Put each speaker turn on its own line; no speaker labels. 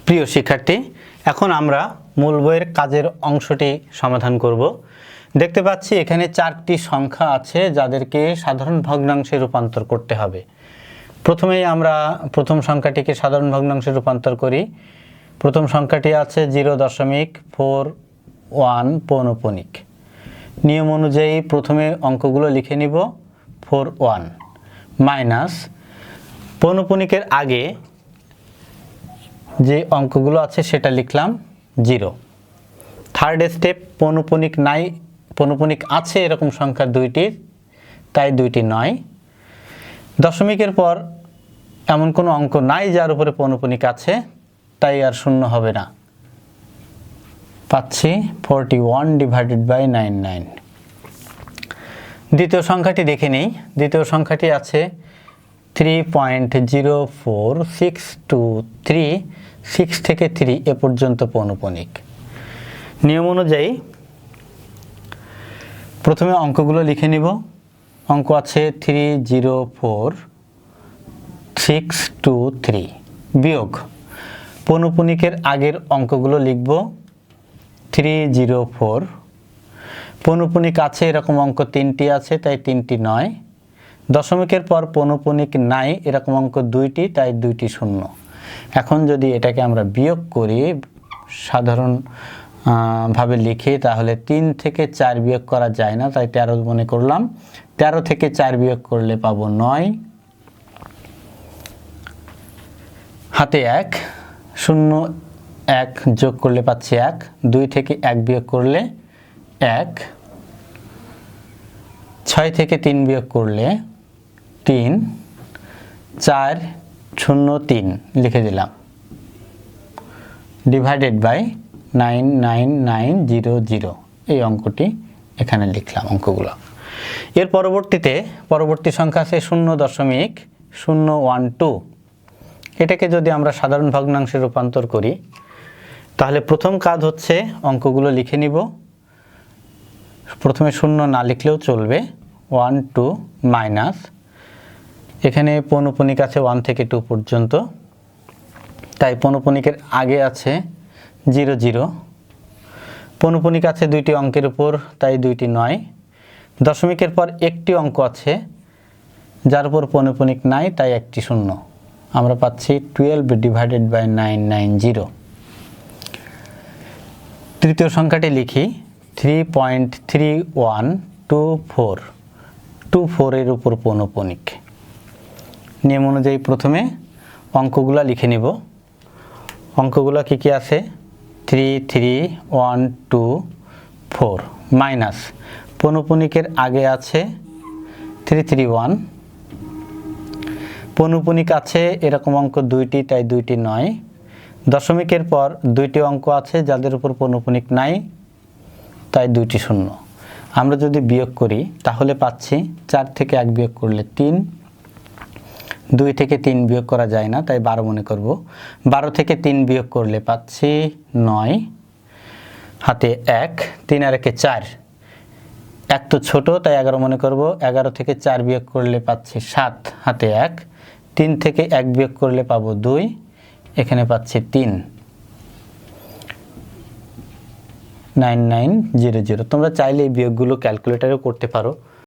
প্রিয় শিক্ষার্থী, এখন আমরা মূল বইয়ের কাজের অংশটি সমাধান করব। দেখতে পাচ্ছি এখানে 4টি সংখ্যা আছে যাদেরকে সাধারণ ভগ্নাংশে রূপান্তর করতে হবে। প্রথমেই আমরা প্রথম সংখ্যাটিকে সাধারণ ভগ্নাংশে রূপান্তর করি। প্রথম সংখ্যাটি আছে 0.41 পৌনঃপুনিক। নিয়ম অনুযায়ী প্রথমে অঙ্কগুলো লিখে নিব 41 মাইনাস পৌনঃপুনিকের আগে যে অঙ্কগুলো আছে সেটা লিখলাম 0। থার্ড স্টেপ, পৌনঃপুনিক নাই, পৌনঃপুনিক আছে এরকম সংখ্যা 2টি, তাই 2টি নয়। দশমিকের পর এমন কোনো অঙ্ক নাই যার উপরে পৌনঃপুনিক আছে, তাই আর শূন্য হবে না। পাচ্ছি 41/99। দ্বিতীয় সংখ্যাটি দেখে নেই। দ্বিতীয় সংখ্যাটি আছে 3.04623, 6 থেকে 3 এ পর্যন্ত পৌনঃপুনিক। নিয়ম অনুযায়ী প্রথমে অঙ্কগুলো লিখে নিব। অঙ্ক আছে 304,623 বিয়োগ পৌনঃপুনিকের আগের অঙ্কগুলো লিখব 304। পৌনঃপুনিক আছে এরকম অঙ্ক 3টি আছে, তাই 3টি নয়। দশমিকের পর পৌনঃপুনিক নাই এরকম অঙ্ক 2টি, তাই 2টি শূন্য। এখন যদি এটাকে আমরা বিয়োগ করি সাধারণ ভাবে লিখি, তাহলে 3 থেকে 4 বিয়োগ করা যায় না, তাই 13 মনে করলাম। 13 থেকে 4 বিয়োগ করলে পাবো 9, হাতে 1, 0 1 যোগ করলে পাচ্ছি 1, 2 থেকে 1 বিয়োগ করলে 1, 6 থেকে 3 বিয়োগ করলে 3, 4 0 3 লিখে দিলাম, ডিভাইডেড বাই 99900। এই অঙ্কটি এখানে লিখলাম অঙ্কগুলো। এর পরবর্তী সংখ্যা আছে 0.012। এটাকে যদি আমরা সাধারণ ভগ্নাংশে রূপান্তর করি, তাহলে প্রথম কাজ হচ্ছে অঙ্কগুলো লিখে নিব। প্রথমে 0 না লিখলেও চলবে। 1 2 মাইনাস, এখানে পৌনঃপুনিক আছে 1 থেকে 2 পর্যন্ত, তাই পৌনঃপুনিকের আগে আছে 0 0। পৌনঃপুনিক আছে 2টি অঙ্কের উপর, তাই 2টি নয়। দশমিকের পর একটি অঙ্ক আছে যার উপর পৌনঃপুনিক নাই, তাই একটি শূন্য। আমরা পাচ্ছি 12/990। তৃতীয় সংখ্যাটি লিখি 3.3124 এর উপর পৌনঃপুনিক। নিয়ম অনুযায়ী প্রথমে অঙ্কগুলো লিখে নিব। অঙ্কগুলো কি আছে? 33124 মাইনাস পৌনঃপুনিকের আগে আছে 331। পৌনঃপুনিক আছে এরকম অঙ্ক 2টি, তাই 2টি নয়। দশমিকের পর 2টি অঙ্ক আছে যাদের উপর পৌনঃপুনিক নাই, তাই 2টি শূন্য। আমরা যদি বিয়োগ করি তাহলে পাচ্ছি 4 থেকে 1 বিয়োগ করলে 3, 2 থেকে 3 বিয়োগ করা যায় না, তাই 12 মনে করব। 12 থেকে 3 বিয়োগ করলে পাচ্ছি 9, হাতে 1, 3 আর 1 4, 1 তো ছোট, তাই 11 মনে করব। 11 থেকে 4 বিয়োগ করলে পাচ্ছি 7, হাতে 1, 3 থেকে 1 বিয়োগ করলে পাবো 2, এখানে পাচ্ছি 3। 9900। তোমরা চাইলে এই বিয়োগগুলো ক্যালকুলেটরেও করতে পারো।